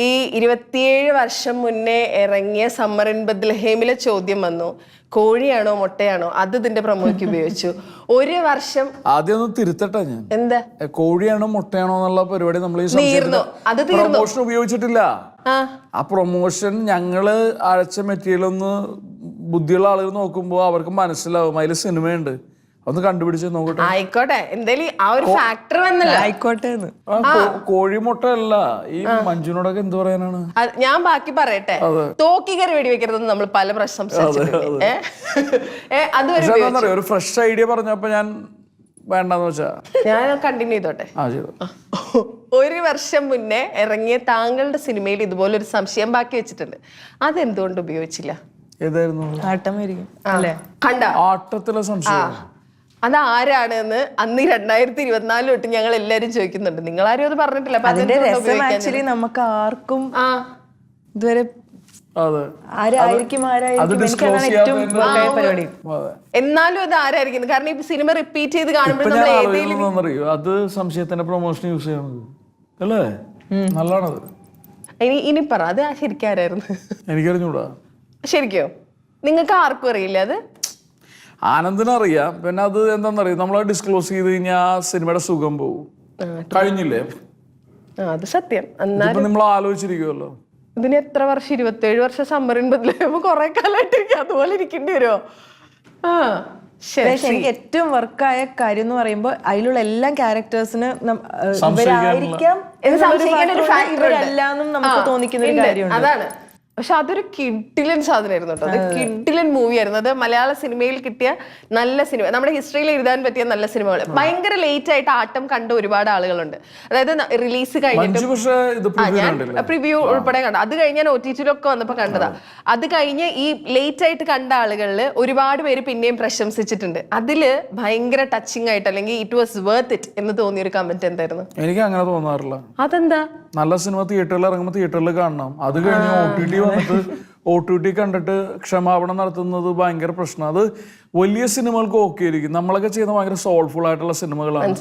ഈ 27 വർഷം മുന്നേ ഇറങ്ങിയ സമ്മർ ഇൻ ബത്ലഹേമിലെ ചോദ്യം വന്നു, കോഴിയാണോ മുട്ടയാണോ? അത് ഇതിന്റെ പ്രൊമോയ്ക്ക് ഉപയോഗിച്ചു. ഒരു വർഷം ആദ്യം ഒന്ന് തിരുത്തട്ടെ ഞാൻ. എന്താ കോഴിയാണോ മുട്ടയാണോ എന്നുള്ള പരിപാടി നമ്മൾ ഈ പ്രൊമോഷൻ ഉപയോഗിച്ചിട്ടില്ല. ആ പ്രൊമോഷൻ ഞങ്ങള് അയച്ച മെറ്റീരിയൽ ഒന്ന് ബുദ്ധിയുള്ള ആളുകൾ നോക്കുമ്പോ അവർക്ക് മനസ്സിലാവും അതിൽ സിനിമയുണ്ട്, ഒന്ന് കണ്ടുപിടിച്ച് നോക്കട്ടെ. ആയിക്കോട്ടെ, എന്തായാലും ആ ഒരു ഫാക്ടർ വന്നല്ലോ. ആയിക്കോട്ടെ. കോഴിമുട്ട അല്ല, ഈ മഞ്ജുനോടൊക്കെ എന്ത് പറയാനാണ്? ഞാൻ ബാക്കി പറയട്ടെ. തോക്കിക്കറി വെടിവെക്കരുതെന്ന് നമ്മൾ പല പ്രശ്നം സംസാരിച്ചിട്ടുണ്ട്. ഒരു ഫ്രഷ് ഐഡിയ പറഞ്ഞപ്പോ ഞാൻ വേണ്ടെന്ന് വെച്ചാ ഞാൻ കണ്ടിന്യൂ ചെയ്തോട്ടെ. ഒരു വർഷം മുന്നേ ഇറങ്ങിയ താങ്കളുടെ സിനിമയിൽ ഇതുപോലെ ഒരു സംശയം ബാക്കി വെച്ചിട്ടുണ്ട്, അതെന്തുകൊണ്ട് ഉപയോഗിച്ചില്ല? ഏതായിരുന്നു? ആട്ടമായിരിക്കും കണ്ട ആട്ടത്തിലെ സംശയം. അത് ആരാണ് എന്ന് അന്ന് 2024 തൊട്ട് ഞങ്ങൾ എല്ലാരും ചോദിക്കുന്നുണ്ട്. നിങ്ങൾ ആരും അത് പറഞ്ഞിട്ടില്ല. അതിന്റെ രസം ആക്ച്വലി നമുക്ക് ആർക്കും ഇതുവരെ എന്നാലും അത് ആരായിരിക്കും? കാരണം ഈ സിനിമ റിപ്പീറ്റ് ചെയ്ത് കാണുമ്പോൾ അത് സംശയത്തിന്റെ പ്രൊമോഷൻ യൂസ് ചെയ്യണത് അല്ലേ? നല്ലതാണത്. ഇനി പറ, അത് ശരിക്കും ആരായിരുന്നു? എനിക്കറിഞ്ഞൂടാ. ശരിക്കോ? നിങ്ങൾക്ക് ആർക്കും അറിയില്ല? അത് ആനന്ദിനറിയാം. പിന്നെ അത് എന്താണെന്നറിയാം, നമ്മളത് ഡിസ്ക്ലോസ് ചെയ്ത് കഴിഞ്ഞാൽ ആ സിനിമയുടെ സുഖം പോകും. കഴിഞ്ഞില്ലേ? അത് സത്യം. നമ്മൾ ആലോചിച്ചിരിക്കുമല്ലോ, ഇതിന് എത്ര വർഷം? 27 വർഷം സമ്മർ ഇൻ ബത്ലഹേം കുറെ കാലമായിട്ടിരിക്കും. അതുപോലെ ഇരിക്കേണ്ടി വരുമോ? എനിക്ക് ഏറ്റവും വർക്കായ കാര്യം എന്ന് പറയുമ്പോൾ അതിലുള്ള എല്ലാ ക്യാരക്ടേഴ്സിന് ഇവരായിരിക്കാം ഇവരല്ലാന്നും നമുക്ക് തോന്നിക്കുന്ന ഒരു കാര്യമുണ്ട്. അതാണ്. പക്ഷെ അതൊരു കിഡിലൻ സാധനമായിരുന്നു കേട്ടോ. അത് കിഡിലൻ മൂവി ആയിരുന്നു. അത് മലയാള സിനിമയിൽ കിട്ടിയ നല്ല സിനിമ, നമ്മുടെ ഹിസ്റ്ററിയിൽ എഴുതാൻ പറ്റിയ നല്ല സിനിമകൾ. ഭയങ്കര ലേറ്റ് ആയിട്ട് ആട്ടം കണ്ട ഒരുപാട് ആളുകളുണ്ട്. അതായത് റിലീസ് കഴിഞ്ഞിട്ട് പ്രിവ്യൂ ഉൾപ്പെടെ കണ്ടു. അത് കഴിഞ്ഞ് ഞാൻ OTT-ലൊക്കെ വന്നപ്പോ കണ്ടതാ. അത് കഴിഞ്ഞ് ഈ ലേറ്റ് ആയിട്ട് കണ്ട ആളുകളിൽ ഒരുപാട് പേര് പിന്നെയും പ്രശംസിച്ചിട്ടുണ്ട്. അതില് ഭയങ്കര ടച്ചിങ് ആയിട്ട്, അല്ലെങ്കിൽ ഇറ്റ് വാസ് വർത്ത് ഇറ്റ് എന്ന് തോന്നിയ ഒരു കമന്റ് എന്തായിരുന്നു? എനിക്ക് അങ്ങനെ തോന്നാറില്ല. അതെന്താ? നല്ല സിനിമ തിയേറ്ററിൽ ഇറങ്ങുമ്പോൾ തിയേറ്ററിൽ കാണണം. അത് കഴിഞ്ഞ് OTT കണ്ടിട്ട് ക്ഷമാപണം നടത്തുന്നത് ഭയങ്കര പ്രശ്നം. അത് വലിയ സിനിമകൾക്ക് ഓക്കെ ആയിരിക്കും, നമ്മളൊക്കെ ചെയ്യുന്ന ഭയങ്കര സോൾഫുൾ ആയിട്ടുള്ള സിനിമകളാണ്.